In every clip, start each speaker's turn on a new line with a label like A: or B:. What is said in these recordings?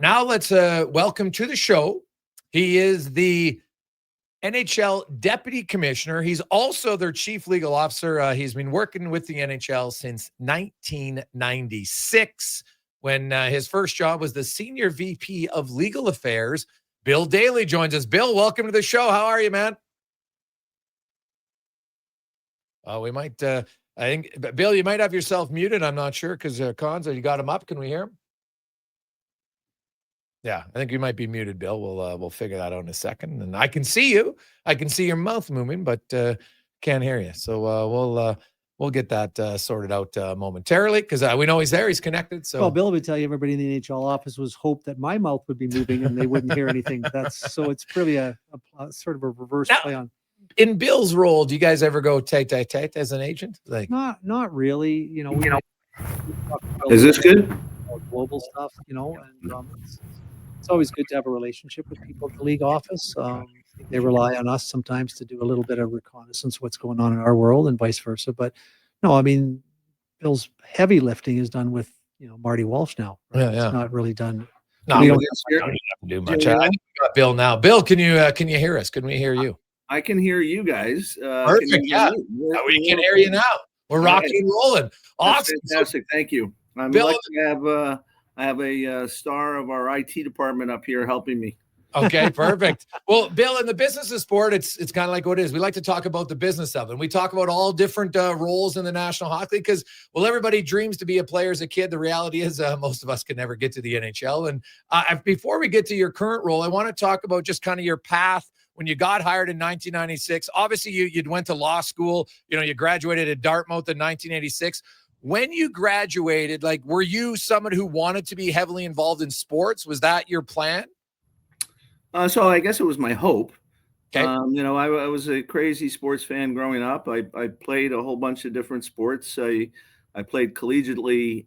A: Now let's welcome to the show. He is the NHL Deputy Commissioner. He's also their Chief Legal Officer. He's been working with the NHL since 1996 when his first job was the Senior VP of Legal Affairs. Bill Daly joins us. Bill, welcome to the show. How are you, man? We might, I think, Bill, you might have yourself muted. I'm not sure because Cons, you got him up. Can we hear him? Yeah, I think you might be muted, Bill. We'll figure that out in a second. And I can see you. I can see your mouth moving, but can't hear you. So we'll get that sorted out momentarily because we know he's there. He's connected. So
B: well, Bill would tell you everybody in the NHL office was hope that my mouth would be moving and they wouldn't hear anything. It's really a sort of a reverse play on.
A: In Bill's role, do you guys ever go tete-a-tete as an agent?
B: Like not really.
C: Is this good?
B: Global stuff, and it's always good to have a relationship with people at the league office. They rely on us sometimes to do a little bit of reconnaissance of what's going on in our world and vice versa. But no, I mean, Bill's heavy lifting is done with Marty Walsh now. Right?
A: Yeah.
B: It's not really done.
A: No, we don't have to do much. I think we got Bill now. Bill, can you hear us? Can we hear you?
C: I can hear you guys.
A: Perfect. Yeah, we can hear you now. We're rocking and rolling. Awesome.
C: That's fantastic. Thank you. I'm lucky to have a star of our IT department up here helping me.
A: Okay, perfect. Well, Bill, in the business of sport, it's kind of like what it is. We like to talk about the business of it. And we talk about all different roles in the National Hockey League because, well, everybody dreams to be a player as a kid. The reality is most of us can never get to the NHL. And before we get to your current role, I want to talk about just kind of your path when you got hired in 1996. Obviously, you went to law school. You graduated at Dartmouth in 1986. When you graduated, were you someone who wanted to be heavily involved in sports? Was that your plan?
C: So I guess it was my hope.
A: Okay.
C: I was a crazy sports fan growing up. I played a whole bunch of different sports. I played collegiately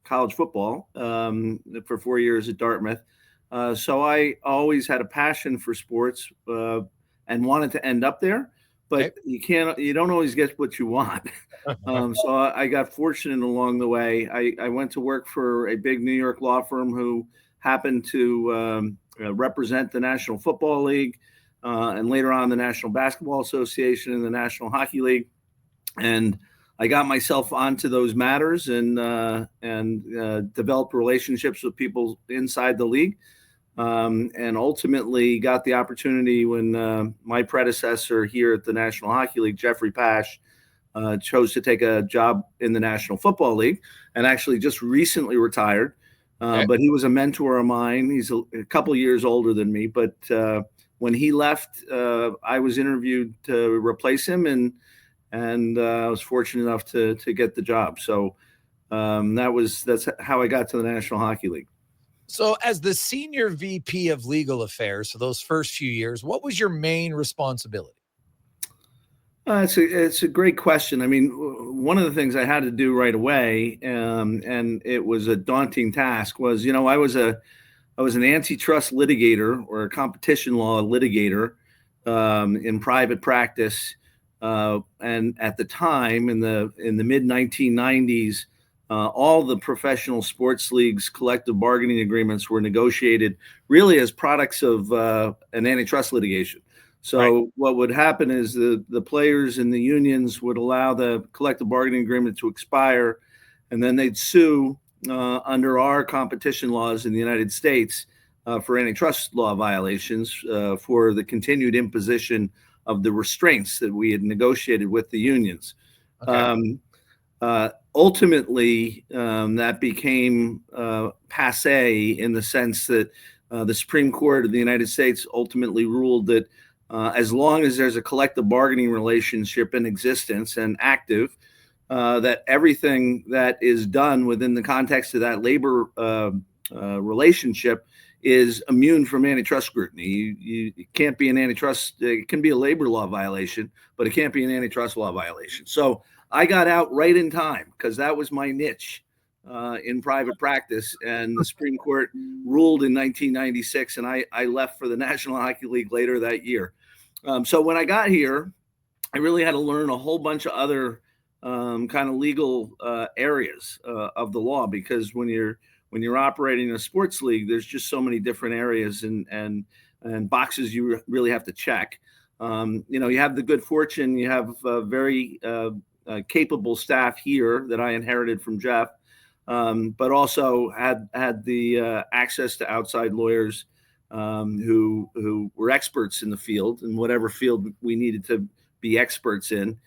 C: college football for 4 years at Dartmouth. So I always had a passion for sports and wanted to end up there. But you don't always get what you want. So I got fortunate along the way. I went to work for a big New York law firm who happened to represent the National Football League and later on the National Basketball Association and the National Hockey League. And I got myself onto those matters and developed relationships with people inside the league. And ultimately got the opportunity when my predecessor here at the National Hockey League, Jeffrey Pash, chose to take a job in the National Football League and actually just recently retired. But he was a mentor of mine. He's a couple years older than me. But when he left, I was interviewed to replace him, and I was fortunate enough to get the job. So that's how I got to the National Hockey League.
A: So as the Senior VP of Legal Affairs, so those first few years, what was your main responsibility?
C: It's a great question. I mean, one of the things I had to do right away, and it was a daunting task, was, I was an antitrust litigator or a competition law litigator in private practice. And at the time, in the mid 1990s, all the professional sports leagues' collective bargaining agreements were negotiated really as products of an antitrust litigation. So what would happen is the players and the unions would allow the collective bargaining agreement to expire, and then they'd sue under our competition laws in the United States for antitrust law violations for the continued imposition of the restraints that we had negotiated with the unions. Okay. Ultimately, that became passé in the sense that the Supreme Court of the United States ultimately ruled that as long as there's a collective bargaining relationship in existence and active, that everything that is done within the context of that labor relationship is immune from antitrust scrutiny. It can't be an antitrust. It can be a labor law violation, but it can't be an antitrust law violation. So I got out right in time because that was my niche in private practice. And the Supreme Court ruled in 1996, and I left for the National Hockey League later that year. So when I got here, I really had to learn a whole bunch of other kind of legal areas of the law, because when you're when you're operating a sports league, there's just so many different areas and boxes you really have to check. You have the good fortune, you have a very capable staff here that I inherited from Jeff, but also had the access to outside lawyers who were experts in the field, in whatever field we needed to be experts in.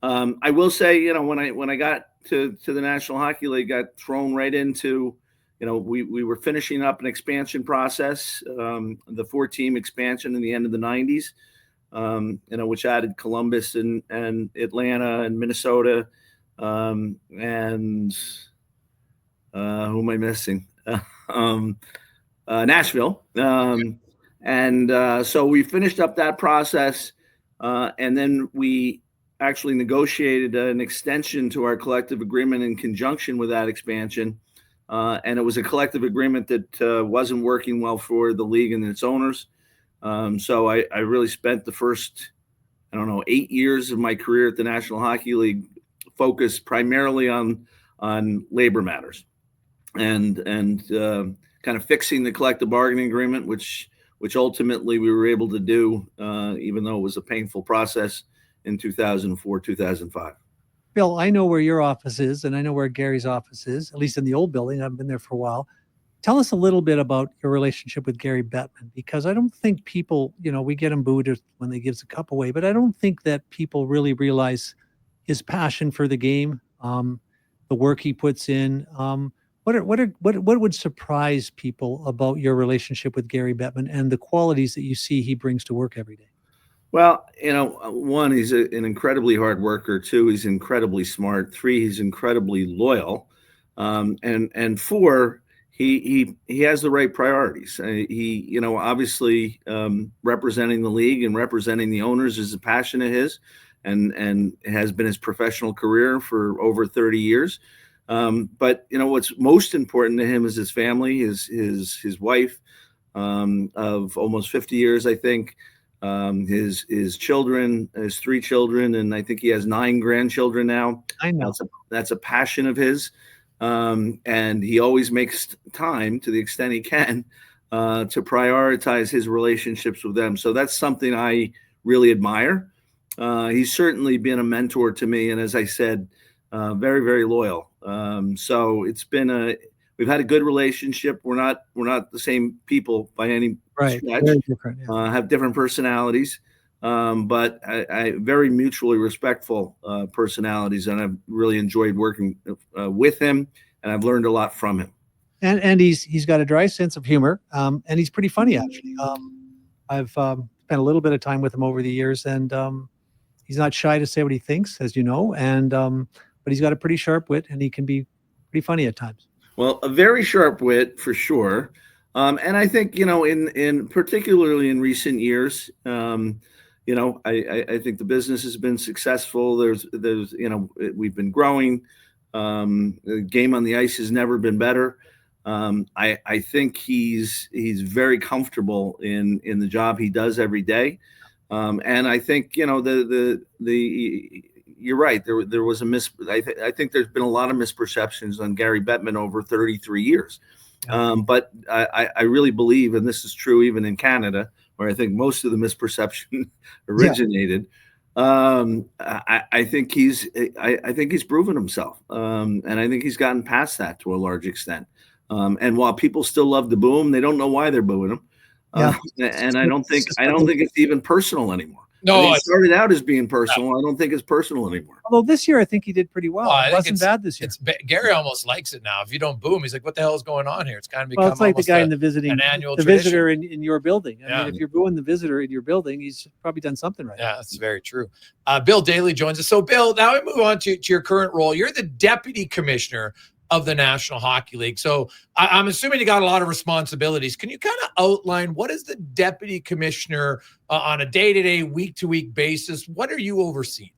C: I will say, when I got to the National Hockey League, got thrown right into, we were finishing up an expansion process, the 4-team expansion in the end of the 90s, which added Columbus and Atlanta and Minnesota, and who am I missing? Nashville. So we finished up that process, and then we actually negotiated an extension to our collective agreement in conjunction with that expansion. And it was a collective agreement that wasn't working well for the league and its owners. So I really spent the first, 8 years of my career at the National Hockey League focused primarily on labor matters and kind of fixing the collective bargaining agreement, which ultimately we were able to do, even though it was a painful process in 2004, 2005.
B: Bill, I know where your office is, and I know where Gary's office is, at least in the old building. I've been there for a while. Tell us a little bit about your relationship with Gary Bettman, because I don't think people, we get him booed when they gives a cup away, but I don't think that people really realize his passion for the game, the work he puts in. What would surprise people about your relationship with Gary Bettman and the qualities that you see he brings to work every day?
C: Well, one, he's an incredibly hard worker. 2, he's incredibly smart. 3, he's incredibly loyal. And 4, he has the right priorities. He obviously representing the league and representing the owners is a passion of his, and has been his professional career for over 30 years. But what's most important to him is his family, his wife of almost 50 years, I think. His children, his 3 children, and I think he has 9 grandchildren now.
B: I know.
C: That's a passion of his. And he always makes time, to the extent he can, to prioritize his relationships with them. So that's something I really admire. He's certainly been a mentor to me. And as I said, very, very loyal. So we've had a good relationship. We're not the same people by any
B: Right.
C: stretch.
B: Very different. Yeah.
C: Have different personalities, but I very mutually respectful personalities, and I've really enjoyed working with him, and I've learned a lot from him.
B: And he's got a dry sense of humor, and he's pretty funny actually. I've spent a little bit of time with him over the years, and he's not shy to say what he thinks, as you know, and but he's got a pretty sharp wit, and he can be pretty funny at times.
C: Well, a very sharp wit for sure. And I think, in particularly in recent years, I think the business has been successful. There's we've been growing. The game on the ice has never been better. I think he's very comfortable in the job he does every day. And I think, you're right. There was I think there's been a lot of misperceptions on Gary Bettman over 33 years. But I really believe, and this is true even in Canada, where I think most of the misperception originated. I think he's proven himself, and I think he's gotten past that to a large extent. And while people still love to boo him, they don't know why they're booing him. And I don't think it's even personal anymore.
A: No,
C: it started out as being personal. I don't think it's personal anymore.
B: Although this year, I think he did pretty well. It wasn't bad this year.
A: Gary almost likes it now. If you don't boo him, he's like, "What the hell is going on here?" It's kind of become
B: it's like the guy in the visitor in your building. I mean, if you're booing the visitor in your building, he's probably done something right.
A: Yeah, that's very true. Bill Daly joins us. So, Bill, now we move on to your current role. You're the deputy commissioner of the National Hockey League. So I'm assuming you got a lot of responsibilities. Can you kind of outline what is the deputy commissioner on a day-to-day, week-to-week basis? What are you overseeing?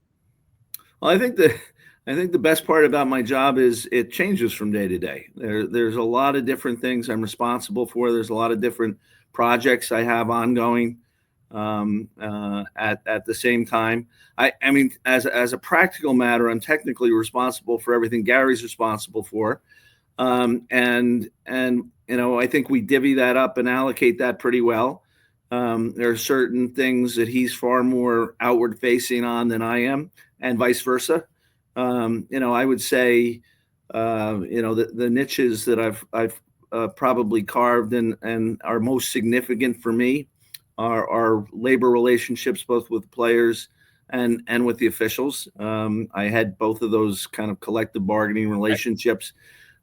C: Well, I think the best part about my job is it changes from day to day. There's a lot of different things I'm responsible for. There's a lot of different projects I have ongoing at the same time. I mean, as a practical matter, I'm technically responsible for everything Gary's responsible for. And I think we divvy that up and allocate that pretty well. There are certain things that he's far more outward facing on than I am, and vice versa. I would say, the niches that I've probably carved and are most significant for me are labor relationships, both with players and with the officials. I had both of those kind of collective bargaining relationships.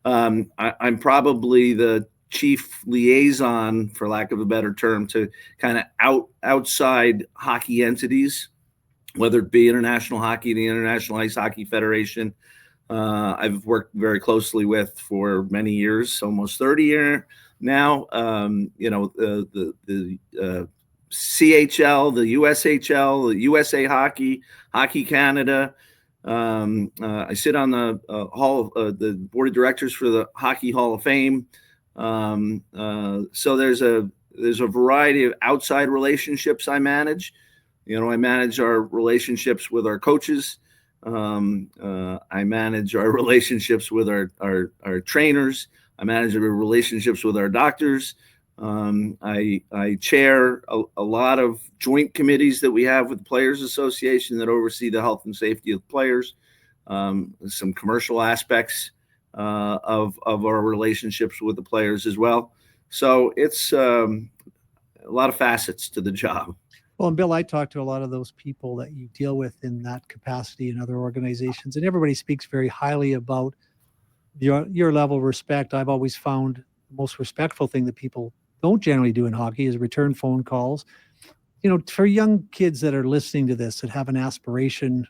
C: I'm probably the chief liaison, for lack of a better term, to kind of outside hockey entities, whether it be international hockey, the International Ice Hockey Federation. I've worked very closely with for many years, almost 30 years now. The CHL, the USHL, the USA Hockey, Hockey Canada. I sit on the the board of directors for the Hockey Hall of Fame. So there's a variety of outside relationships I manage. I manage our relationships with our coaches. I manage our relationships with our trainers. I manage our relationships with our doctors. I chair a lot of joint committees that we have with the Players Association that oversee the health and safety of players, some commercial aspects of our relationships with the players as well. So it's a lot of facets to the job.
B: Well, and Bill, I talk to a lot of those people that you deal with in that capacity in other organizations, and everybody speaks very highly about your level of respect. I've always found the most respectful thing that people don't generally do in hockey is return phone calls. For young kids that are listening to this that have an aspiration,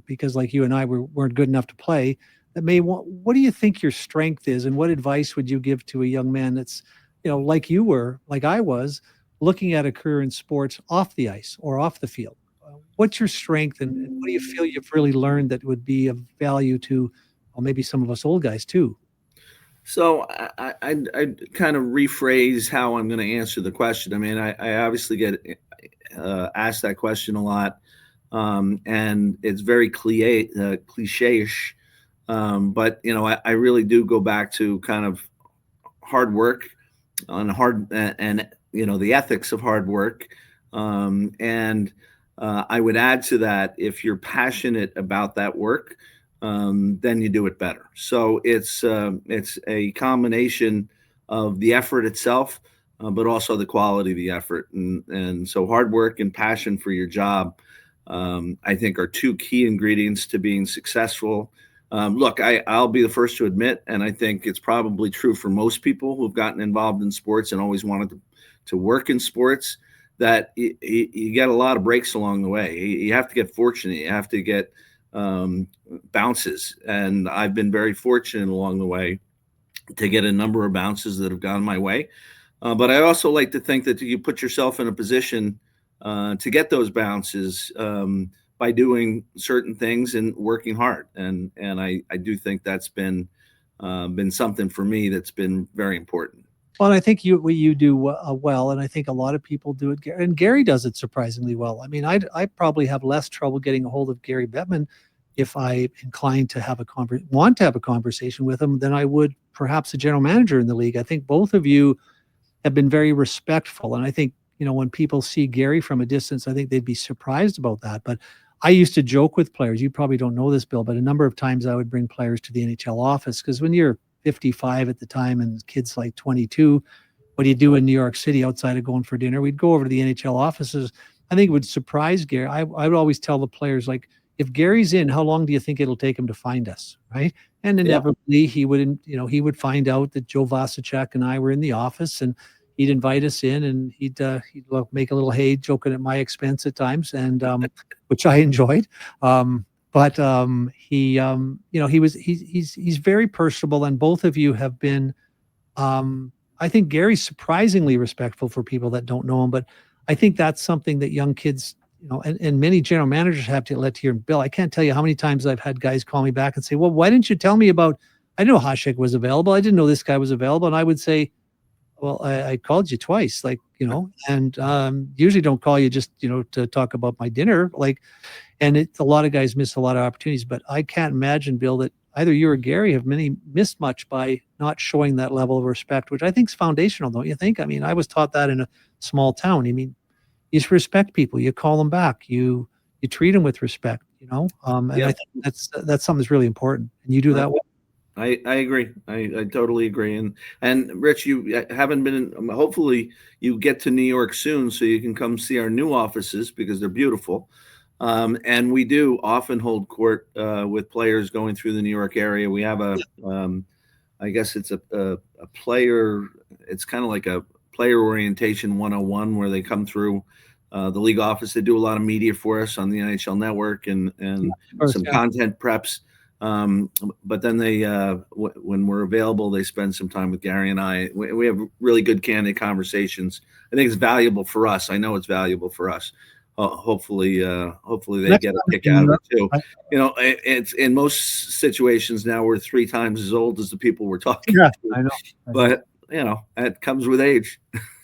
B: because like you and I weren't good enough to play, that may want, what do you think your strength is, and what advice would you give to a young man that's, like you were, like I was, looking at a career in sports off the ice or off the field? What's your strength, and what do you feel you've really learned that would be of value to, well, maybe some of us old guys too?
C: So I kind of rephrase how I'm going to answer the question. I mean, I obviously get asked that question a lot, and it's very cliche-ish. But I really do go back to kind of hard work and the ethics of hard work. And I would add to that, if you're passionate about that work, then you do it better. So it's a combination of the effort itself, but also the quality of the effort. And so hard work and passion for your job, I think, are two key ingredients to being successful. Look, I'll be the first to admit, and I think it's probably true for most people who've gotten involved in sports and always wanted to work in sports, that you get a lot of breaks along the way. You have to get fortunate. You have to get bounces. And I've been very fortunate along the way to get a number of bounces that have gone my way. But I also like to think that you put yourself in a position to get those bounces by doing certain things and working hard. And I do think that's been something for me that's been very important.
B: Well, and I think what you do well, and I think a lot of people do it, and Gary does it surprisingly well. I mean, I probably have less trouble getting a hold of Gary Bettman if I inclined to want to have a conversation with him than I would perhaps a general manager in the league. I think both of you have been very respectful, and I think when people see Gary from a distance, I think they'd be surprised about that. But I used to joke with players. You probably don't know this, Bill, but a number of times I would bring players to the NHL office, because when you're 55 at the time and kids like 22, what do you do in New York City outside of going for dinner? We'd go over to the NHL offices. I think it would surprise Gary. I would always tell the players, like, if Gary's in, how long do you think it'll take him to find us, right? And inevitably he would find out that Joe Vasicek and I were in the office, and he'd invite us in, and he'd make a little hay joking at my expense at times, and which I enjoyed. But he's very personable, and both of you have been. I think Gary's surprisingly respectful for people that don't know him, but I think that's something that young kids, and many general managers have to let hear. Bill, I can't tell you how many times I've had guys call me back and say, "Well, why didn't you tell me about? I didn't know Hasek was available. I didn't know this guy was available." And I would say, "Well, I called you twice, and usually don't call you just to talk about my dinner, like." And a lot of guys miss a lot of opportunities, but I can't imagine, Bill, that either you or Gary have missed much by not showing that level of respect, which I think is foundational, don't you think? I mean, I was taught that in a small town. I mean, you just respect people, you call them back, you treat them with respect, and I think that's something that's really important, and you do that well.
C: I agree. I totally agree. And Rich, you haven't been in, hopefully you get to New York soon so you can come see our new offices because they're beautiful. And we do often hold court with players going through the New York area. We have I guess it's a player, it's kind of like a player orientation 101 where they come through the league office. They do a lot of media for us on the NHL network and some content preps. But then they, when we're available, they spend some time with Gary and I. We have really good, candid conversations. I think it's valuable for us. I know it's valuable for us. Hopefully they get a kick out of it too. It's in most situations now we're 3 times as old as the people we're talking to.
B: I know.
C: But that comes with age.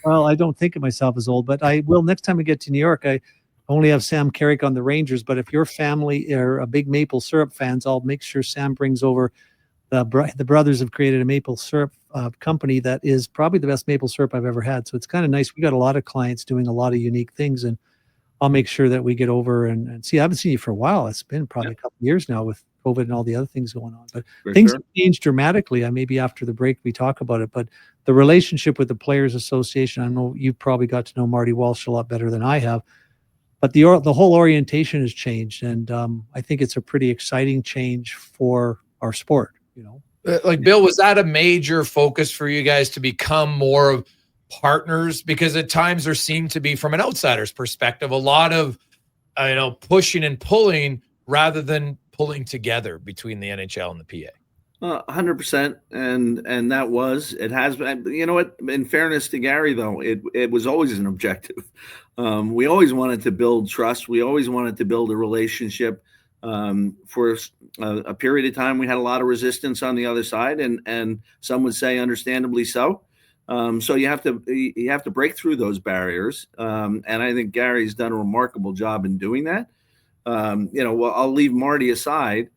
B: Well, I don't think of myself as old, but I will next time we get to New York. I only have Sam Carrick on the Rangers, but if your family are a big maple syrup fans, I'll make sure Sam brings over the brothers have created a maple syrup company that is probably the best maple syrup I've ever had. So it's kind of nice. We got a lot of clients doing a lot of unique things, and I'll make sure that we get over and see. I haven't seen you for a while. It's been probably a couple of years now with COVID and all the other things going on, but things have changed dramatically. Maybe after the break we talk about it, but the relationship with the Players Association, I know you've probably got to know Marty Walsh a lot better than I have, but the whole orientation has changed. And I think it's a pretty exciting change for our sport,
A: Like, Bill, was that a major focus for you guys to become more of partners? Because at times there seemed to be, from an outsider's perspective, a lot of pushing and pulling rather than pulling together between the NHL and the PA.
C: 100%, and that it has been. You know what? In fairness to Gary, though, it was always an objective. We always wanted to build trust. We always wanted to build a relationship. For a period of time, we had a lot of resistance on the other side, and some would say, understandably so. So you have to break through those barriers, and I think Gary's done a remarkable job in doing that. Well, I'll leave Marty aside.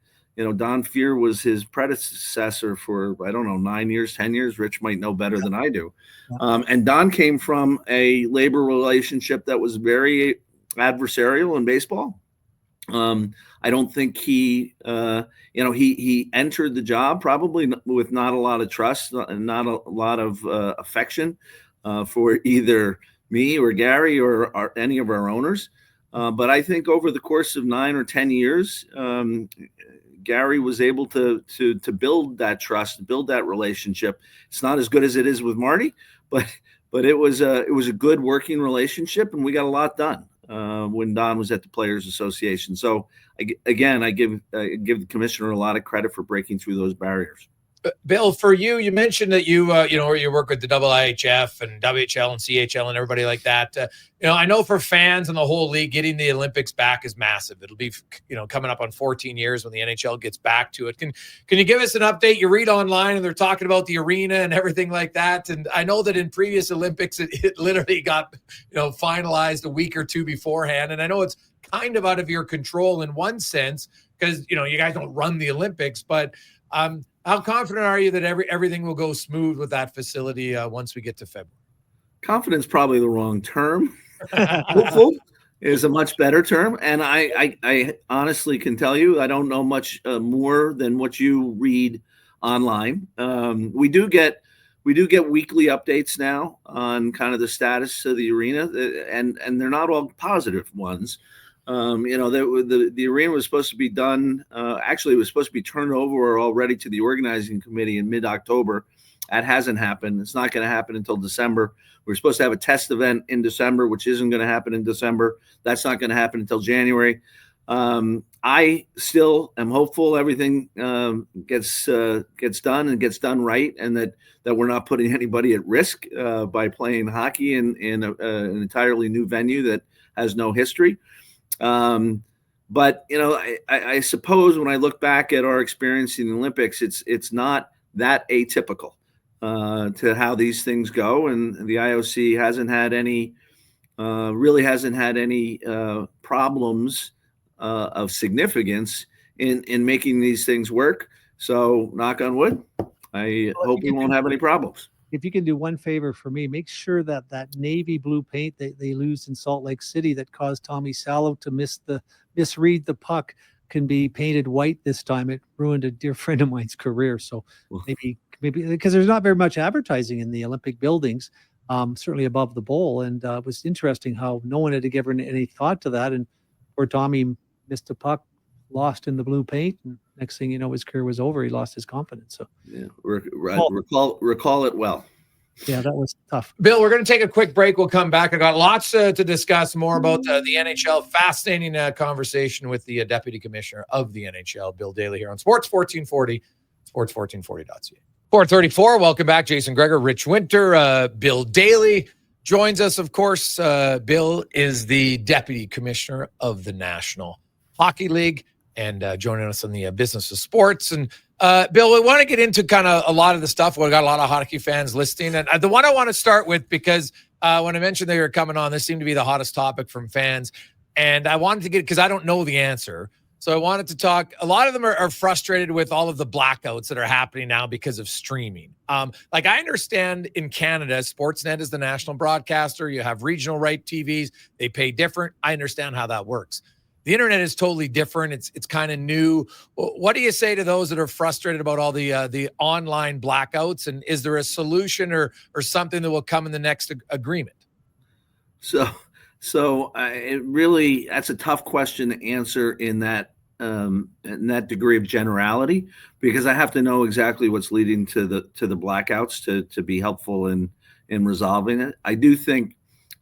C: Don Fear was his predecessor for, I don't know, 9 years, 10 years. Rich might know better than I do. And Don came from a labor relationship that was very adversarial in baseball. I don't think he entered the job probably with not a lot of trust and not a lot of affection for either me or Gary or any of our owners. But I think over the course of 9 or 10 years, Gary was able to build that trust, build that relationship. It's not as good as it is with Marty, but it was a good working relationship, and we got a lot done when Don was at the Players Association. So I give the commissioner a lot of credit for breaking through those barriers.
A: Bill, for you, you mentioned that you work with the IIHF and WHL and CHL and everybody like that. I know for fans and the whole league, getting the Olympics back is massive. It'll be, coming up on 14 years when the NHL gets back to it. Can you give us an update? You read online and they're talking about the arena and everything like that. And I know that in previous Olympics, it literally got, finalized a week or two beforehand. And I know it's kind of out of your control in one sense because, you guys don't run the Olympics, but how confident are you that everything will go smooth with that facility once we get to February?
C: Confidence probably the wrong term. Hopeful is a much better term. And I honestly can tell you, I don't know much more than what you read online. We do get weekly updates now on kind of the status of the arena, and they're not all positive ones. The arena was supposed to be done. Actually, it was supposed to be turned over already to the organizing committee in mid-October. That hasn't happened. It's not going to happen until December. We're supposed to have a test event in December, which isn't going to happen in December. That's not going to happen until January. I still am hopeful everything gets done and gets done right, and that we're not putting anybody at risk by playing hockey in an entirely new venue that has no history. But I suppose when I look back at our experience in the Olympics, it's not that atypical to how these things go, and the IOC hasn't had any problems of significance in making these things work. So knock on wood. I hope we won't have any problems.
B: If you can do one favor for me, make sure that that navy blue paint that they used in Salt Lake City that caused Tommy Salo to misread the puck can be painted white this time. It ruined a dear friend of mine's career. So maybe because there's not very much advertising in the Olympic buildings, certainly above the bowl. And it was interesting how no one had given any thought to that. And poor Tommy missed a puck, lost in the blue paint, and next thing you know, his career was over. He lost his confidence. So
C: yeah, recall it well.
B: Yeah, that was tough.
A: Bill, we're going to take a quick break. We'll come back. I got lots to discuss more about the NHL. Fascinating conversation with the Deputy Commissioner of the NHL, Bill Daly, here on Sports 1440, sports1440.ca. 4:34. Welcome back, Jason Gregor, Rich Winter, Bill Daly joins us. Of course, Bill is the Deputy Commissioner of the National Hockey League and joining us on the business of sports. And Bill, we want to get into kind of a lot of the stuff. We've got a lot of hockey fans listening. And the one I want to start with, because when I mentioned they were coming on, this seemed to be the hottest topic from fans. And I wanted to get, because I don't know the answer. So I wanted to talk. A lot of them are frustrated with all of the blackouts that are happening now because of streaming. Like I understand in Canada, Sportsnet is the national broadcaster. You have regional right TVs. They pay different. I understand how that works. The internet is totally different. It's kind of new. What do you say to those that are frustrated about all the online blackouts? And is there a solution or something that will come in the next agreement?
C: So it really, that's a tough question to answer in that degree of generality, because I have to know exactly what's leading to the blackouts to be helpful in resolving it. I do think,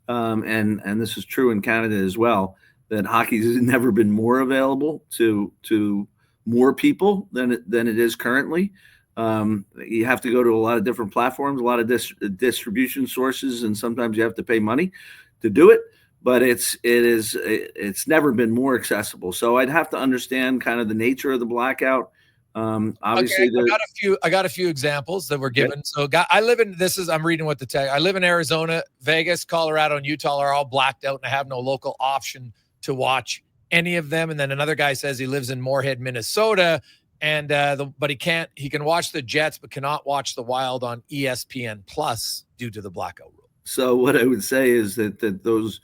C: and this is true in Canada as well, that hockey has never been more available to more people than it is currently. You have to go to a lot of different platforms, a lot of distribution sources, and sometimes you have to pay money to do it. But it's never been more accessible. So I'd have to understand kind of the nature of the blackout. Obviously,
A: okay, I got a few examples that were given. Okay. So I'm reading what the tag. I live in Arizona, Vegas, Colorado, and Utah are all blacked out, and I have no local option to watch any of them. And then another guy says he lives in Moorhead, Minnesota, and but he can watch the Jets, but cannot watch the Wild on ESPN Plus due to the blackout rule.
C: So what I would say is that those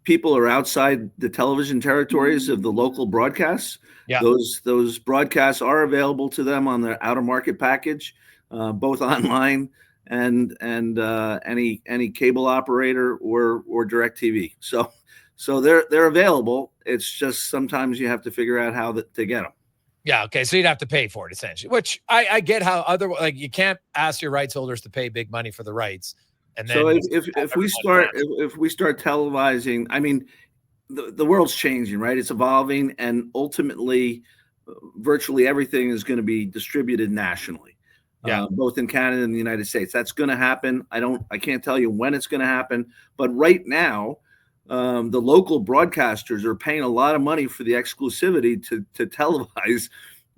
C: people are outside the television territories of the local broadcasts.
A: Yeah.
C: Those broadcasts are available to them on their out of market package, both online and any cable operator or DirecTV. So they're available. It's just sometimes you have to figure out how to get them.
A: Yeah. Okay. So you'd have to pay for it essentially, which I get how you can't ask your rights holders to pay big money for the rights. And then
C: so if we start televising, I mean, the world's changing, right? It's evolving, and ultimately, virtually everything is going to be distributed nationally, both in Canada and the United States. That's going to happen. I can't tell you when it's going to happen, but right now, the local broadcasters are paying a lot of money for the exclusivity to televise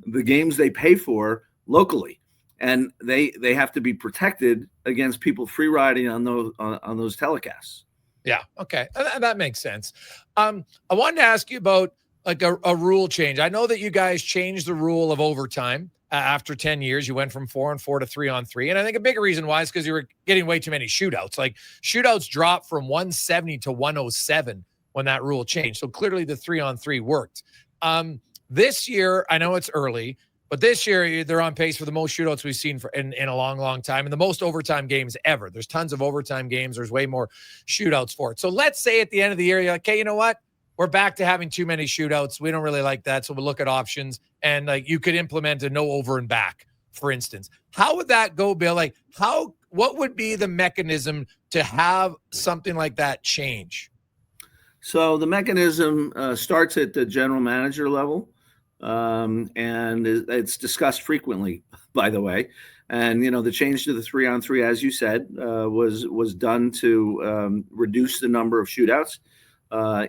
C: the games they pay for locally. And they have to be protected against people free riding on those telecasts.
A: Yeah. Okay. That makes sense. I wanted to ask you about like a rule change. I know that you guys changed the rule of overtime after 10 years. You went from 4-on-4 to 3-on-3. And I think a big reason why is because you were getting way too many shootouts. Like shootouts dropped from 170 to 107 when that rule changed. So clearly the 3-on-3 worked. This year, I know it's early, but this year, they're on pace for the most shootouts we've seen in a long, long time, and the most overtime games ever. There's tons of overtime games. There's way more shootouts for it. So let's say at the end of the year, you're like, okay, you know what? We're back to having too many shootouts. We don't really like that, so we'll look at options. And like you could implement a no over and back, for instance. How would that go, Bill? Like what would be the mechanism to have something like that change?
C: So the mechanism starts at the general manager level. And it's discussed frequently, by the way. And, the change to the 3-on-3, as you said, was done to reduce the number of shootouts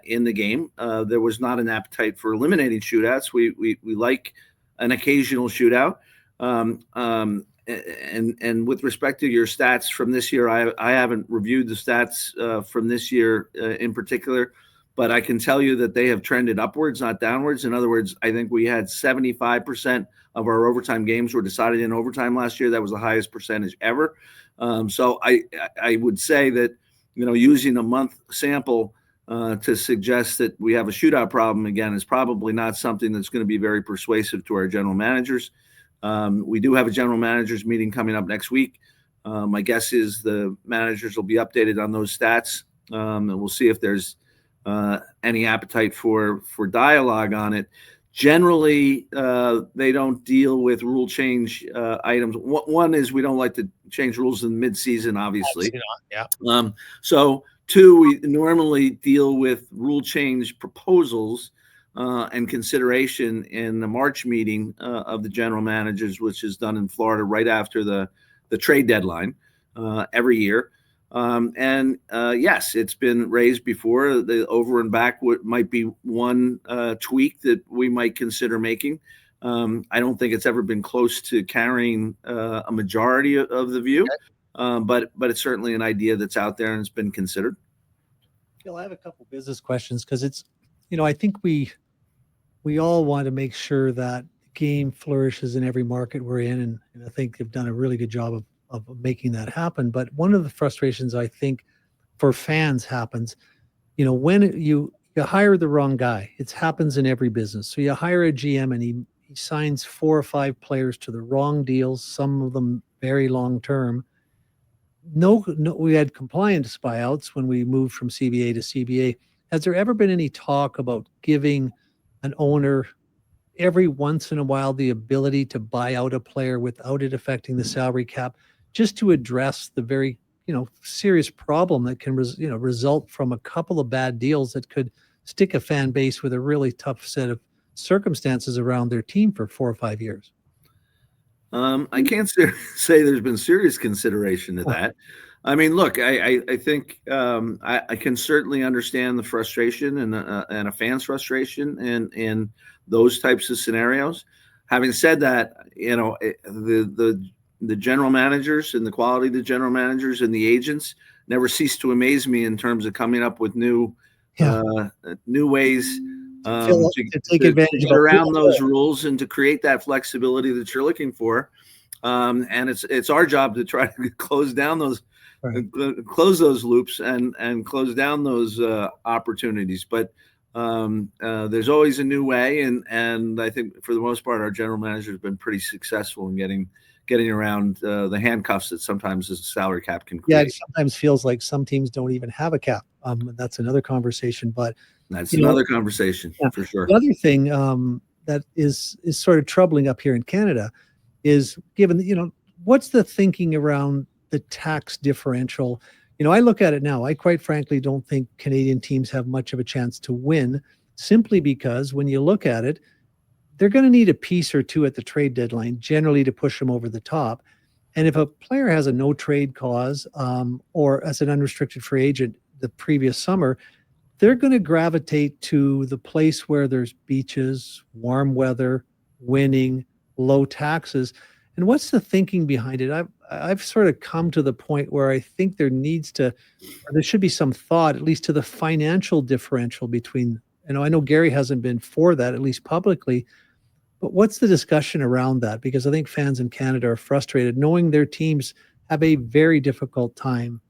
C: in the game. There was not an appetite for eliminating shootouts. We like an occasional shootout. And with respect to your stats from this year, I haven't reviewed the stats from this year in particular, but I can tell you that they have trended upwards, not downwards. In other words, I think we had 75% of our overtime games were decided in overtime last year. That was the highest percentage ever. So I would say that, using a month sample to suggest that we have a shootout problem again is probably not something that's going to be very persuasive to our general managers. We do have a general managers meeting coming up next week. My guess is the managers will be updated on those stats, and we'll see if there's any appetite for dialogue on it. Generally, they don't deal with rule change items. One is we don't like to change rules in mid-season, obviously.
A: Yeah.
C: So two, we normally deal with rule change proposals and consideration in the March meeting of the general managers, which is done in Florida right after the trade deadline every year. Yes, it's been raised before. The over and back might be one tweak that we might consider making. I don't think it's ever been close to carrying a majority of the view, but it's certainly an idea that's out there and it's been considered.
B: Phil, I have a couple business questions because it's, I think we all want to make sure that the game flourishes in every market we're in, and I think they've done a really good job of making that happen. But one of the frustrations I think for fans happens, when you hire the wrong guy. It happens in every business. So you hire a GM and he signs 4 or 5 players to the wrong deals, some of them very long term. No, we had compliance buyouts when we moved from CBA to CBA. Has there ever been any talk about giving an owner every once in a while the ability to buy out a player without it affecting the salary cap, just to address the very, serious problem that can result from a couple of bad deals that could stick a fan base with a really tough set of circumstances around their team for 4 or 5 years?
C: I can't say there's been serious consideration to that. I mean, look, I think I can certainly understand the frustration and a fan's frustration in those types of scenarios. Having said that, the general managers and the quality of the general managers and the agents never cease to amaze me in terms of coming up with new ways to take advantage of around those rules and to create that flexibility that you're looking for. And it's our job to try to close down those, close those loops and close down those opportunities. But there's always a new way, and I think for the most part, our general manager has been pretty successful in getting around the handcuffs that sometimes the salary cap can create.
B: Yeah, it sometimes feels like some teams don't even have a cap. That's another conversation, but
C: that's another conversation for sure.
B: The other thing that is sort of troubling up here in Canada is, given what's the thinking around the tax differential? I look at it now. I quite frankly don't think Canadian teams have much of a chance to win, simply because when you look at it, they're going to need a piece or two at the trade deadline generally to push them over the top. And if a player has a no trade clause or as an unrestricted free agent the previous summer, they're going to gravitate to the place where there's beaches, warm weather, winning, low taxes. And what's the thinking behind it? I've sort of come to the point where I think there should be some thought, at least to the financial differential between, I know Gary hasn't been for that, at least publicly, but what's the discussion around that? Because I think fans in Canada are frustrated knowing their teams have a very difficult time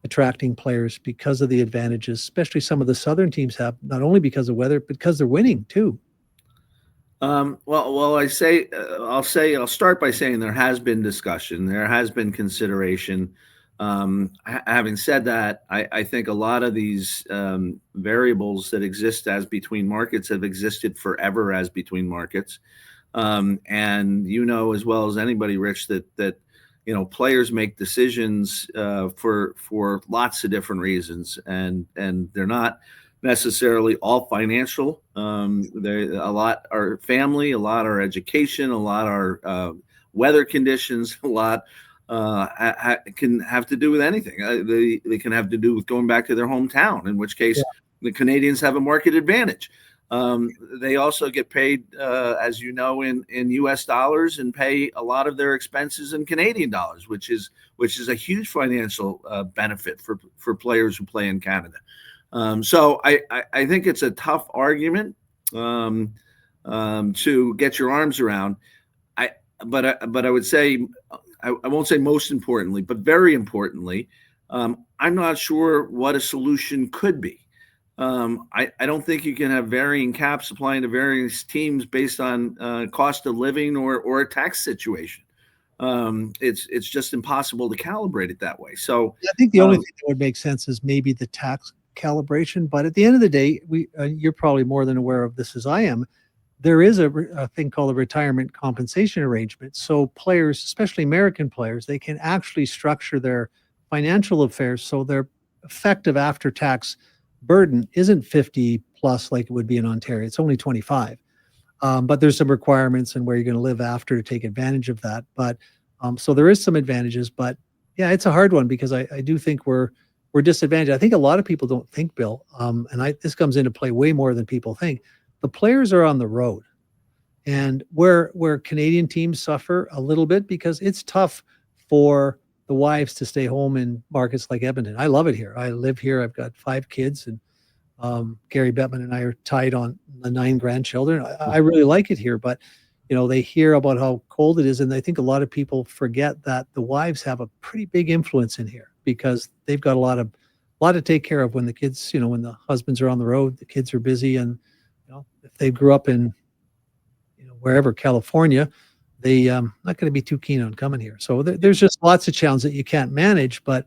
B: attracting players because of the advantages, especially some of the Southern teams have, not only because of weather, but because they're winning too.
C: I'll start by saying there has been discussion. There has been consideration. Having said that, I think a lot of these variables that exist as between markets have existed forever as between markets. And as well as anybody, Rich, that players make decisions for lots of different reasons, and they're not necessarily all financial. A lot are family, a lot are education, a lot are weather conditions, a lot can have to do with anything. They can have to do with going back to their hometown, in which case the Canadians have a market advantage. They also get paid, as you know, in U.S. dollars, and pay a lot of their expenses in Canadian dollars, which is a huge financial benefit for players who play in Canada. So I think it's a tough argument to get your arms around. But I would say, I won't say most importantly, but very importantly, I'm not sure what a solution could be. I don't think you can have varying caps applying to various teams based on cost of living or a tax situation. It's just impossible to calibrate it that way. So
B: I think the only thing that would make sense is maybe the tax calibration. But at the end of the day, you're probably more than aware of this as I am. There is a thing called a retirement compensation arrangement. So players, especially American players, they can actually structure their financial affairs so their effective after-tax burden isn't 50 plus like it would be in Ontario. It's only 25. But there's some requirements and where you're going to live after to take advantage of that. But so there is some advantages. But yeah, it's a hard one because I do think we're disadvantaged. I think a lot of people don't think, Bill, and this comes into play way more than people think. The players are on the road, and where Canadian teams suffer a little bit because it's tough for the wives to stay home in markets like Edmonton. I love it here. I live here. I've got 5 kids, and Gary Bettman and I are tied on the 9 grandchildren. I really like it here, but they hear about how cold it is, and I think a lot of people forget that the wives have a pretty big influence in here because they've got a lot to take care of when the kids, when the husbands are on the road, the kids are busy, and if they grew up in, wherever, California, they not going to be too keen on coming here. So there's just lots of challenges that you can't manage, but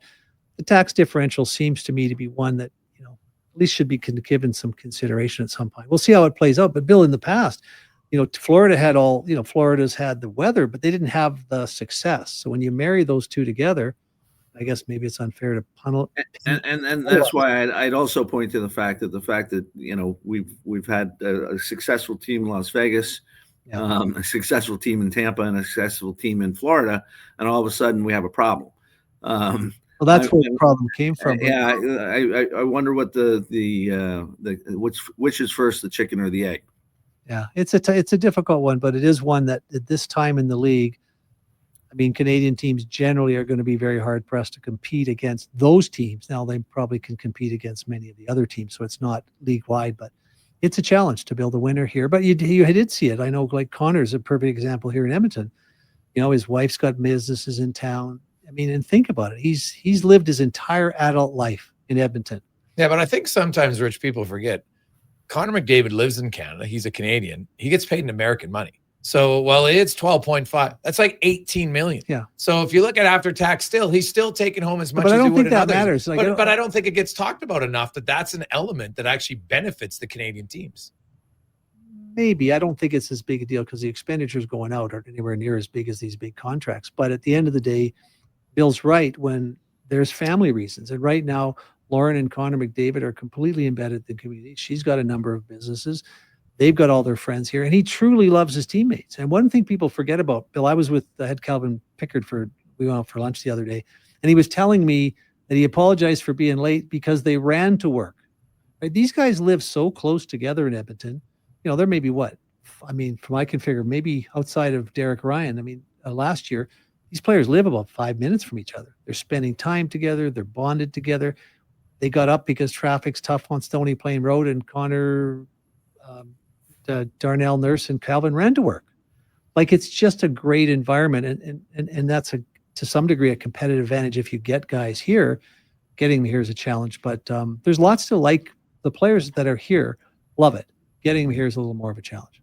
B: the tax differential seems to me to be one that, at least should be given some consideration at some point. We'll see how it plays out. But Bill, in the past, Florida had Florida's had the weather, but they didn't have the success. So when you marry those two together, I guess maybe it's unfair to pummel.
C: And that's why I'd also point to the fact that we've had a successful team in Las Vegas, a successful team in Tampa, and a successful team in Florida, and all of a sudden we have a problem.
B: Well, that's where the problem came from.
C: Yeah, I wonder what which is first, the chicken or the egg.
B: Yeah, it's a difficult one, but it is one that at this time in the league, I mean, Canadian teams generally are going to be very hard pressed to compete against those teams. Now they probably can compete against many of the other teams, so it's not league wide, but it's a challenge to build a winner here. But you did see it. I know, like Connor's a perfect example here in Edmonton. His wife's got businesses in town. I mean, and think about it. He's lived his entire adult life in Edmonton.
A: Yeah, but I think sometimes, Rich, people forget Connor McDavid lives in Canada. He's a Canadian. He gets paid in American money. So, it's 12.5. That's like 18 million.
B: Yeah.
A: So if you look at after tax, he's still taking home as much
B: but
A: as
B: I don't
A: he would
B: think
A: in
B: that
A: others.
B: matters.
A: But I don't think it gets talked about enough that that's an element that actually benefits the Canadian teams.
B: Maybe. I don't think it's as big a deal because the expenditures going out aren't anywhere near as big as these big contracts. But at the end of the day, Bill's right when there's family reasons. And right now, Lauren and Connor McDavid are completely embedded in the community. She's got a number of businesses. They've got all their friends here, and he truly loves his teammates. And one thing people forget about Bill, I was with the head Calvin Pickard we went out for lunch the other day, and he was telling me that he apologized for being late because they ran to work. Right? These guys live so close together in Edmonton. There may be from I can figure, maybe outside of Derek Ryan. Last year, these players live about 5 minutes from each other. They're spending time together. They're bonded together. They got up because traffic's tough on Stony Plain Road, and Connor, Darnell Nurse, and Calvin ran to work. Like, it's just a great environment, and that's to some degree a competitive advantage. If you get guys here, getting them here is a challenge. But there's lots to like. The players that are here love it. Getting them here is a little more of a challenge.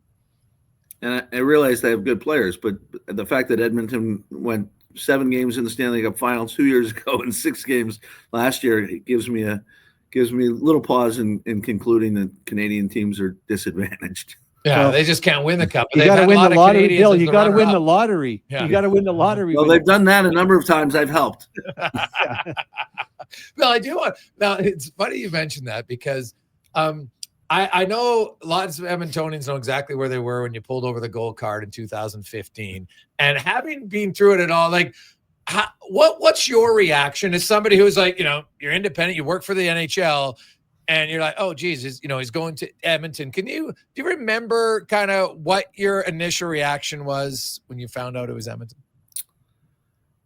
C: And I realize they have good players, but the fact that Edmonton went 7 games in the Stanley Cup Finals 2 years ago and 6 games last year, it gives me a little pause in concluding that Canadian teams are disadvantaged.
A: Yeah, they just can't win the cup.
B: You got to win the lottery, Bill. You got to win the lottery.
A: Yeah.
B: You got to win the lottery.
C: Well, they've done that a number of times. I've helped.
A: Well, I do want. Now, it's funny you mentioned that because I know lots of Edmontonians know exactly where they were when you pulled over the gold card in 2015, and having been through it at all, like. What's your reaction as somebody who's like, you're independent, you work for the NHL, and you're like, oh, geez, he's going to Edmonton. Do you remember kind of what your initial reaction was when you found out it was Edmonton?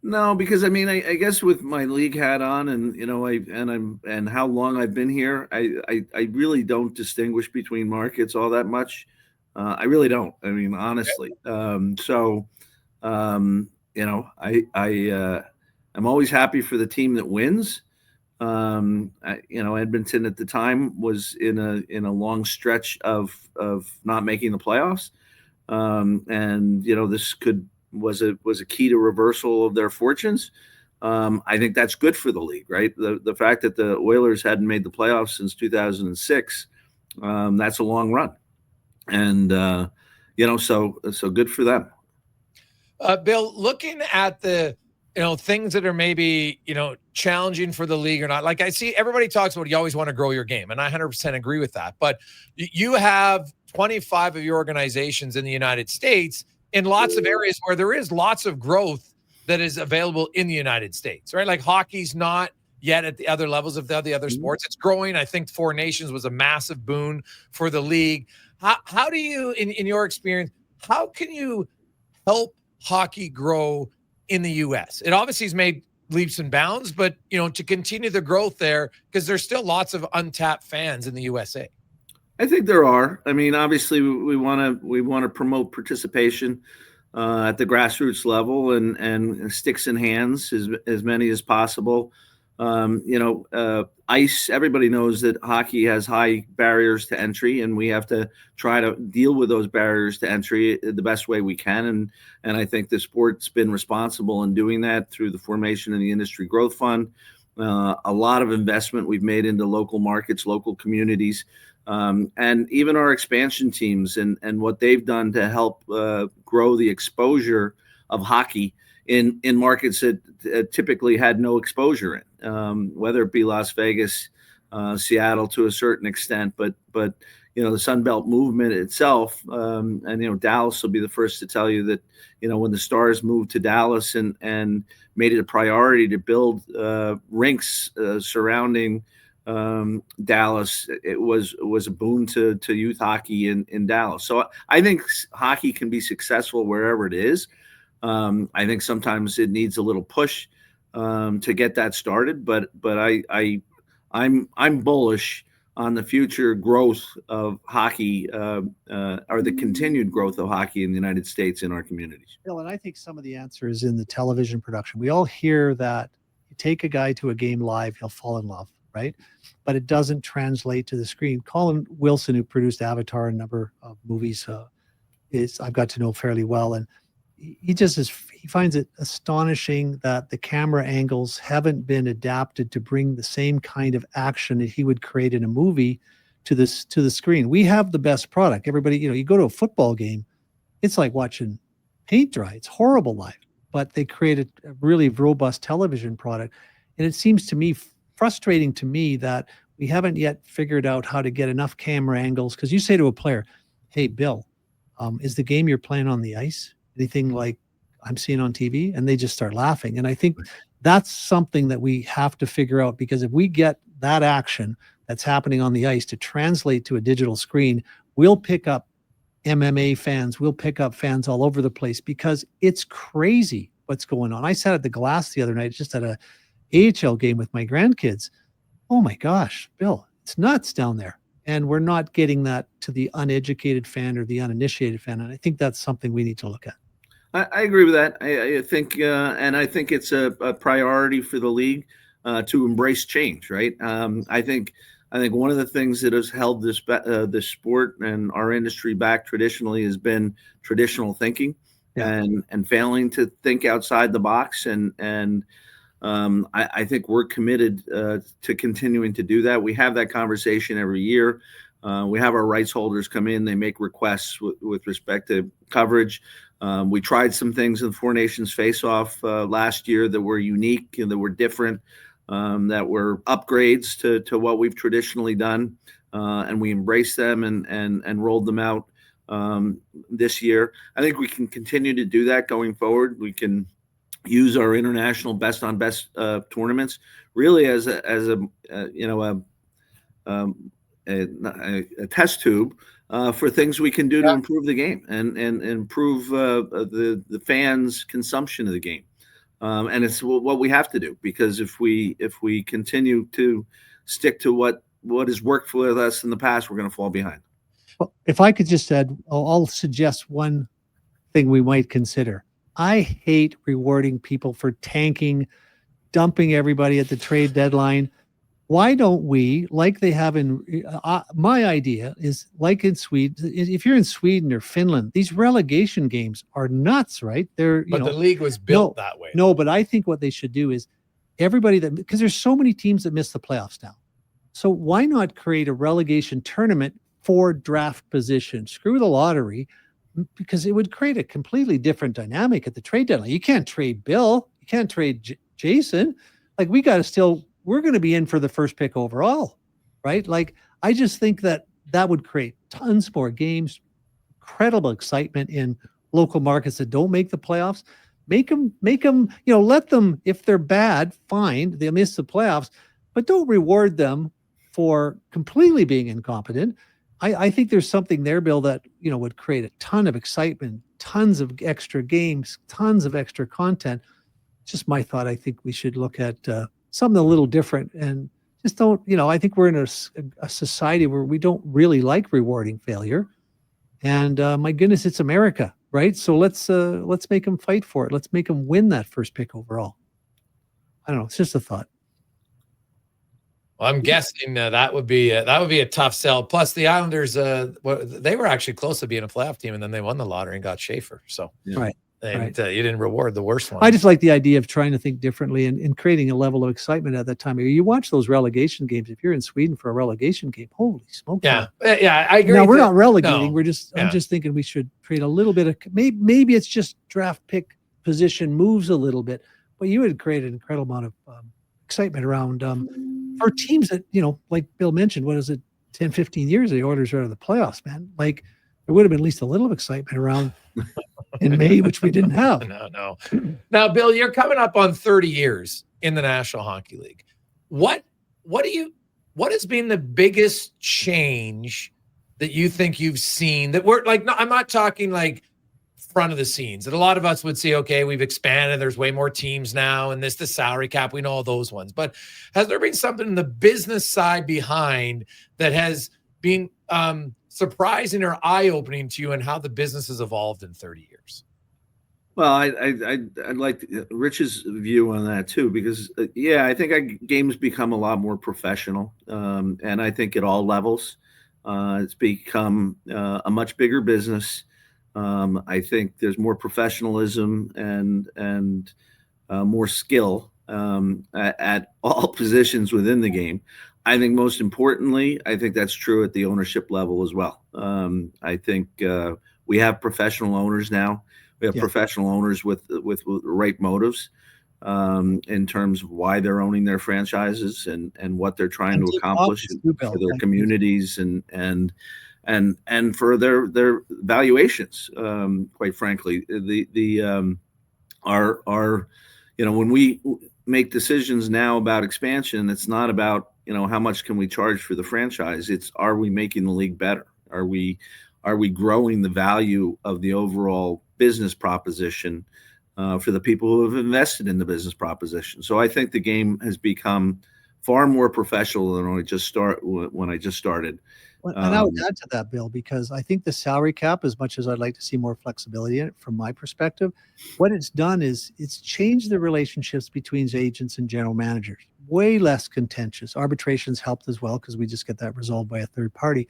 C: No, because I mean, I guess with my league hat on, and and how long I've been here, I really don't distinguish between markets all that much. I really don't. I mean, honestly. I'm always happy for the team that wins. Edmonton at the time was in a long stretch of not making the playoffs, and this was a key to reversal of their fortunes. I think that's good for the league, right? The fact that the Oilers hadn't made the playoffs since 2006, that's a long run, and so good for them.
A: Bill, looking at the things that are maybe challenging for the league or not, like I see everybody talks about you always want to grow your game, and I 100% agree with that. But you have 25 of your organizations in the United States in lots of areas where there is lots of growth that is available in the United States, right? Like hockey's not yet at the other levels of the other sports. It's growing. I think Four Nations was a massive boon for the league. How do you, in your experience, how can you help hockey grow in the U.S.? It obviously has made leaps and bounds, but to continue the growth there, because there's still lots of untapped fans in the USA.
C: I think there are. I mean, obviously, we want to promote participation at the grassroots level and sticks in hands as many as possible. Ice. Everybody knows that hockey has high barriers to entry, and we have to try to deal with those barriers to entry the best way we can. And I think the sport's been responsible in doing that through the formation of the Industry Growth Fund. A lot of investment we've made into local markets, local communities. And even our expansion teams and what they've done to help grow the exposure of hockey in markets that typically had no exposure in, whether it be Las Vegas, Seattle to a certain extent, but the Sun Belt movement itself, and Dallas will be the first to tell you that when the Stars moved to Dallas and made it a priority to build rinks surrounding Dallas, it was a boon to youth hockey in Dallas. So I think hockey can be successful wherever it is. I think sometimes it needs a little push to get that started, but I'm bullish on the future growth of hockey or the continued growth of hockey in the United States in our communities.
B: Bill, and I think some of the answer is in the television production. We all hear that you take a guy to a game live, he'll fall in love, right? But it doesn't translate to the screen. Colin Wilson, who produced Avatar, a number of movies, I've got to know fairly well, and he finds it astonishing that the camera angles haven't been adapted to bring the same kind of action that he would create in a movie to the screen. We have the best product. Everybody, you go to a football game, it's like watching paint dry. It's horrible live, but they created a really robust television product. And it seems to me frustrating to me that we haven't yet figured out how to get enough camera angles. Because you say to a player, "Hey, Bill, is the game you're playing on the ice anything like I'm seeing on TV?" And they just start laughing. And I think that's something that we have to figure out, because if we get that action that's happening on the ice to translate to a digital screen, we'll pick up MMA fans, we'll pick up fans all over the place, because it's crazy what's going on. I sat at the Glass the other night, just at a AHL game with my grandkids. Oh my gosh, Bill, it's nuts down there. And we're not getting that to the uneducated fan or the uninitiated fan. And I think that's something we need to look at.
C: I agree with that. I think, and I think it's a priority for the league to embrace change. Right. I think one of the things that has held this sport and our industry back traditionally has been traditional thinking, and failing to think outside the box. And I think we're committed to continuing to do that. We have that conversation every year. We have our rights holders come in. They make requests with respect to coverage. We tried some things in the Four Nations face-off last year that were unique and that were different, that were upgrades to what we've traditionally done, and we embraced them and rolled them out this year. I think we can continue to do that going forward. We can use our international best on best tournaments really as a test tube for things we can do to improve the game and improve the fans' consumption of the game. And it's what we have to do, because if we continue to stick to what has worked for us in the past, we're going to fall behind.
B: Well, if I could just add, I'll suggest one thing we might consider. I hate rewarding people for tanking, dumping everybody at the trade deadline. Why don't we, like they have in, my idea is like in Sweden, if you're in Sweden or Finland, these relegation games are nuts, right?
A: But the league was built that way.
B: No, but I think what they should do is because there's so many teams that miss the playoffs now. So why not create a relegation tournament for draft position? Screw the lottery, because it would create a completely different dynamic at the trade deadline. You can't trade Bill. You can't trade Jason. Like, we're going to be in for the first pick overall, right? Like, I just think that would create tons more games, incredible excitement in local markets that don't make the playoffs. Make them, let them, if they're bad, fine, they miss the playoffs, but don't reward them for completely being incompetent. I think there's something there, Bill, that, would create a ton of excitement, tons of extra games, tons of extra content. Just my thought. I think we should look at something a little different, and just don't, I think we're in a society where we don't really like rewarding failure. And my goodness, it's America, right? So let's make them fight for it. Let's make them win that first pick overall. I don't know. It's just a thought.
A: Well, I'm guessing that would be a tough sell. Plus, the Islanders, they were actually close to being a playoff team, and then they won the lottery and got Schaefer. So
B: right.
A: And you didn't reward the worst one.
B: I just like the idea of trying to think differently and creating a level of excitement at that time. You watch those relegation games. If you're in Sweden for a relegation game, holy smoke!
A: Yeah, I agree.
B: Now we're not relegating.
A: No.
B: I'm just thinking we should create a little bit of maybe it's just draft pick position moves a little bit, but you would create an incredible amount of excitement around for teams that, like Bill mentioned. What is it? 10, 15 years the Oilers are out of the playoffs, man. Like, there would have been at least a little excitement around in May, which we didn't have.
A: No. Now, Bill, you're coming up on 30 years in the National Hockey League. What has been the biggest change that you think you've seen that we're like, no, I'm not talking like front of the scenes, that a lot of us would say, okay, we've expanded, there's way more teams now, and the salary cap, we know all those ones. But has there been something in the business side behind that has been surprising or eye-opening to you, and how the business has evolved in 30 years?
C: Well, I'd like Rich's view on that too, because I think games become a lot more professional, and I think at all levels, it's become a much bigger business. I think there's more professionalism and more skill at all positions within the game. I think most importantly, I think that's true at the ownership level as well. I think we have professional owners now. We have professional owners with the right motives in terms of why they're owning their franchises and what they're trying to accomplish for their communities and for their valuations. Quite frankly, when we make decisions now about expansion, it's not about how much can we charge for the franchise. It's, are we making the league better? Are we growing the value of the overall business proposition for the people who have invested in the business proposition? So I think the game has become far more professional than when I just started.
B: Well, and I would add to that, Bill, because I think the salary cap, as much as I'd like to see more flexibility in it from my perspective, what it's done is it's changed the relationships between agents and general managers. Way less contentious. Arbitrations helped as well, because we just get that resolved by a third party.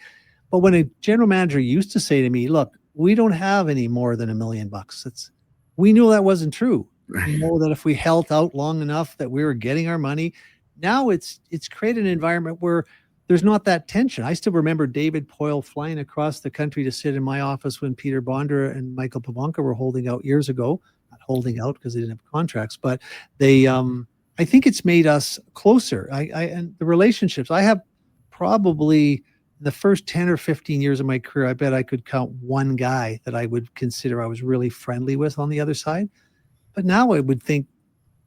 B: But when a general manager used to say to me, look, we don't have any more than $1 million. We knew that wasn't true. We know that if we held out long enough that we were getting our money. Now it's created an environment where there's not that tension. I still remember David Poyle flying across the country to sit in my office when Peter Bondra and Michael Pavonka were holding out years ago. Not holding out because they didn't have contracts, but they, I think it's made us closer. And the relationships I have, probably the first 10 or 15 years of my career, I bet I could count one guy that I would consider I was really friendly with on the other side. But now I would think,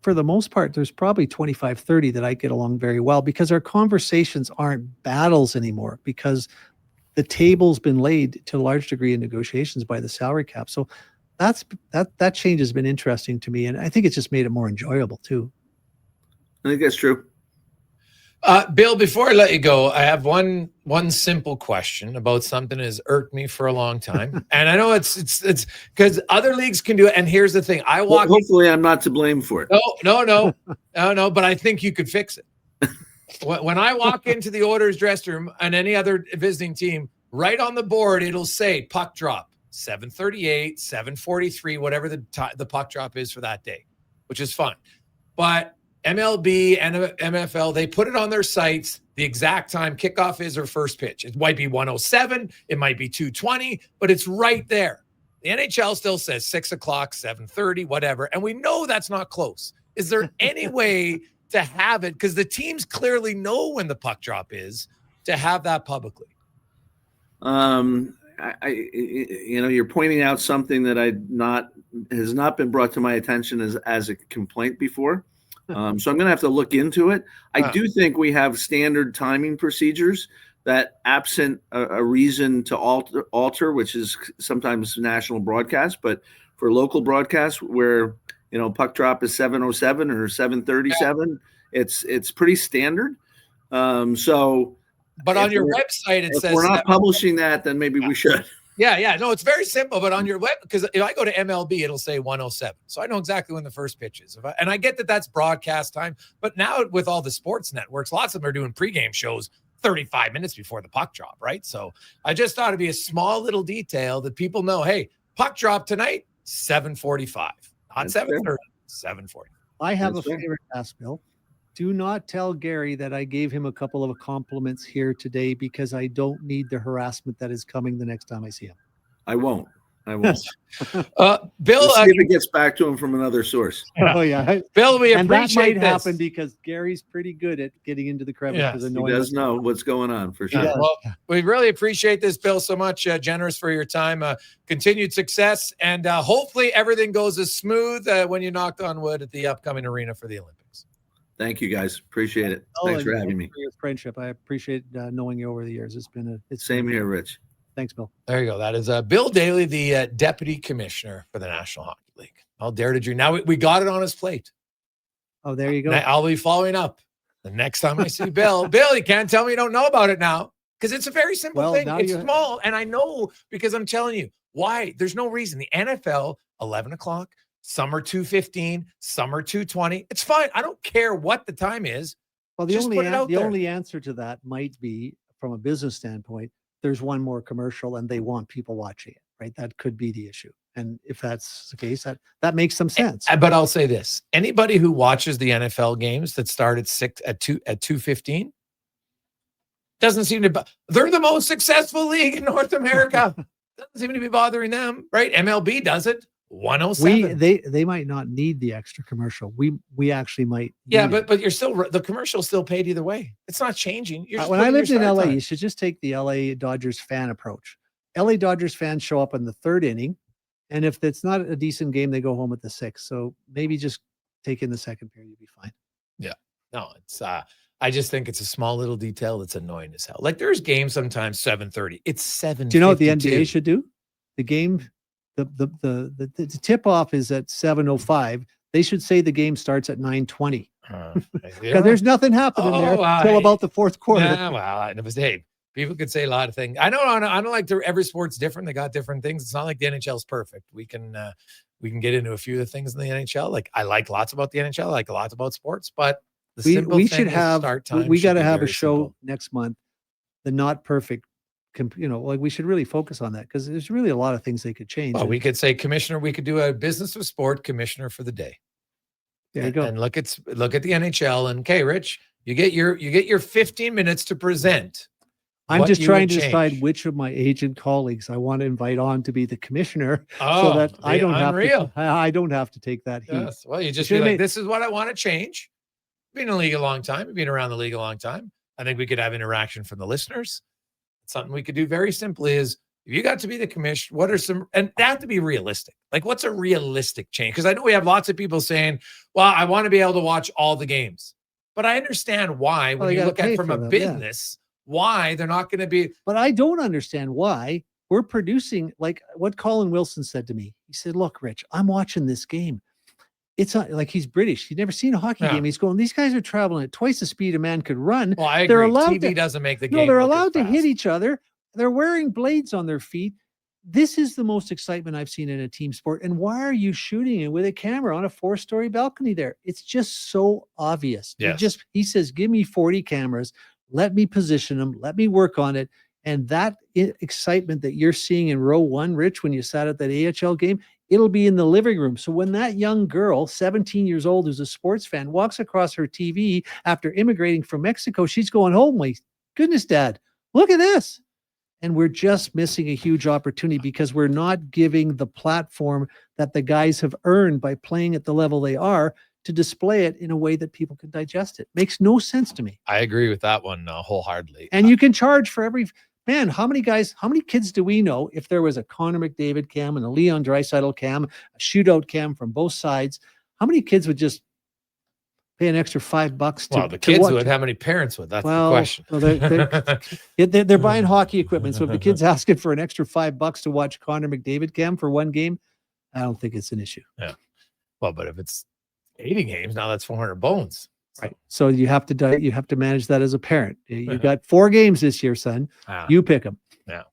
B: for the most part, there's probably 25, 30 that I get along very well, because our conversations aren't battles anymore, because the table's been laid to a large degree in negotiations by the salary cap. So that change has been interesting to me, and I think it's just made it more enjoyable too.
C: I think that's true.
A: Bill, before I let you go, I have one simple question about something that has irked me for a long time, and I know it's because other leagues can do it. And here's the thing:
C: hopefully, I'm not to blame for it.
A: No. But I think you could fix it. When I walk into the Oilers dressing room and any other visiting team, right on the board it'll say puck drop 7:38, 7:43, whatever the puck drop is for that day, which is fine. But MLB and MFL, they put it on their sites, the exact time kickoff is or first pitch. It might be 1:07, it might be 2:20, but it's right there. The NHL still says 6 o'clock, 7:30, whatever. And we know that's not close. Is there any way to have it? Because the teams clearly know when the puck drop is, to have that publicly.
C: You're pointing out something that has not been brought to my attention as a complaint before. So I'm going to have to look into it. I do think we have standard timing procedures that, absent a reason to alter, which is sometimes national broadcast, but for local broadcast where, puck drop is 7:07 or 7:37, it's pretty standard.
A: But on your website, it says
C: if we're not publishing that, then maybe we should.
A: Yeah. No, it's very simple. But on your web, because if I go to MLB, it'll say 1:07. So I know exactly when the first pitch is. And I get that that's broadcast time. But now with all the sports networks, lots of them are doing pregame shows 35 minutes before the puck drop, right? So I just thought it'd be a small little detail that people know, hey, puck drop tonight, 7:45. Not 7:30, 7:40.
B: I have a favorite ask, Bill. Do not tell Gary that I gave him a couple of compliments here today, because I don't need the harassment that is coming the next time I see him.
C: I won't.
A: Bill,
C: Let's see if it gets back to him from another source.
B: Oh yeah,
A: Bill, we
B: and
A: appreciate
B: that might happen because Gary's pretty good at getting into the crevices.
C: He does know what's going on for sure.
A: Yeah. Well, we really appreciate this, Bill, so much. Generous for your time. Continued success, and hopefully everything goes as smooth when you knocked on wood at the upcoming arena for the Olympics.
C: Thank you, guys. Appreciate it. Thanks for having me.
B: For your friendship, I appreciate knowing you over the years. It's
C: same here, Rich.
B: Thanks, Bill.
A: There you go. That is Bill Daly, the Deputy Commissioner for the National Hockey League. I'll dare to dream. Now we got it on his plate.
B: Oh, there you go.
A: I'll be following up the next time I see Bill. Bill, you can't tell me you don't know about it now, because it's a very simple thing. It's small, and I know because I'm telling you why. There's no reason. The NFL, 11 o'clock, some are 2:15, some are 2:20. It's fine. I don't care what the time is.
B: Well, the only answer to that might be, from a business standpoint, there's one more commercial and they want people watching it, right? That could be the issue. And if that's the case, that makes some sense.
A: But I'll say this: anybody who watches the NFL games that start at 2:15 doesn't seem to. They're the most successful league in North America. Doesn't seem to be bothering them, right? MLB does it. 1:07.
B: They might not need the extra commercial. We actually might.
A: Yeah, but you're still, the commercial's still paid either way. It's not changing.
B: When I lived in LA, you should just take the LA Dodgers fan approach. LA Dodgers fans show up in the third inning, and if it's not a decent game, they go home at the sixth. So maybe just take in the second period, you'll be fine.
A: Yeah. No, it's I just think it's a small little detail that's annoying as hell. Like, there's games sometimes 7:30. It's 7:52.
B: Do you know what the NBA should do? The game. The tip off is at 7:05. They should say the game starts at 9:20. Because there's nothing happening there until about the fourth quarter.
A: Yeah, well, it was, hey, people could say a lot of things. I don't like every sport's different. They got different things. It's not like the NHL is perfect. We can get into a few of the things in the NHL. Like, I like lots about the NHL. I like lots about sports, but
B: we should have start time. We got to have a show next month. The not perfect. We should really focus on that, because there's really a lot of things they could change.
A: Well, we could say commissioner. We could do a business of sport commissioner for the day.
B: There you go.
A: And look at the NHL. And okay, Rich, you get your 15 minutes to present.
B: I'm just trying to decide which of my agent colleagues I want to invite on to be the commissioner, so that I don't have to take that heat.
A: Yes. Well, you just be like, this is what I want to change. Been in the league a long time. Been around the league a long time. I think we could have interaction from the listeners. Something we could do very simply is, if you got to be the commissioner, what are some, and they have to be realistic. Like, what's a realistic change? Because I know we have lots of people saying, well, I want to be able to watch all the games. But I understand why, when you look at it from a business, why they're not going to be.
B: But I don't understand why we're producing, like what Colin Wilson said to me. He said, look, Rich, I'm watching this game. It's not like he's British. He'd never seen a hockey game. He's going, these guys are traveling at twice the speed a man could run.
A: Well, I
B: They're
A: agree.
B: allowed
A: TV
B: to,
A: doesn't make the
B: no,
A: game.
B: they're
A: look as
B: allowed to
A: fast.
B: hit each other. They're wearing blades on their feet. This is the most excitement I've seen in a team sport. And why are you shooting it with a camera on a 4-story balcony there? It's just so obvious.
A: Yes.
B: He says, give me 40 cameras. Let me position them. Let me work on it. And that excitement that you're seeing in row one, Rich, when you sat at that AHL game, it'll be in the living room. So when that young girl, 17 years old, who's a sports fan, walks across her TV after immigrating from Mexico, she's going, oh my goodness, Dad, look at this. And we're just missing a huge opportunity because we're not giving the platform that the guys have earned by playing at the level they are to display it in a way that people can digest it. Makes no sense to me.
A: I agree with that one wholeheartedly.
B: And you can charge for every man. How many kids do we know if there was a Connor McDavid cam and a Leon Draisaitl cam, a shootout cam from both sides? How many kids would just pay an extra $5 to?
A: Well, the kids would. How many parents would? That's the question.
B: Well, they're buying hockey equipment. So if the kid's asking for an extra $5 to watch Connor McDavid cam for one game, I don't think it's an issue.
A: Yeah. Well, but if it's 80 games, now that's 400 bones.
B: Right. So you have to manage that as a parent. You got 4 games this year, son. You pick them.
A: Yeah.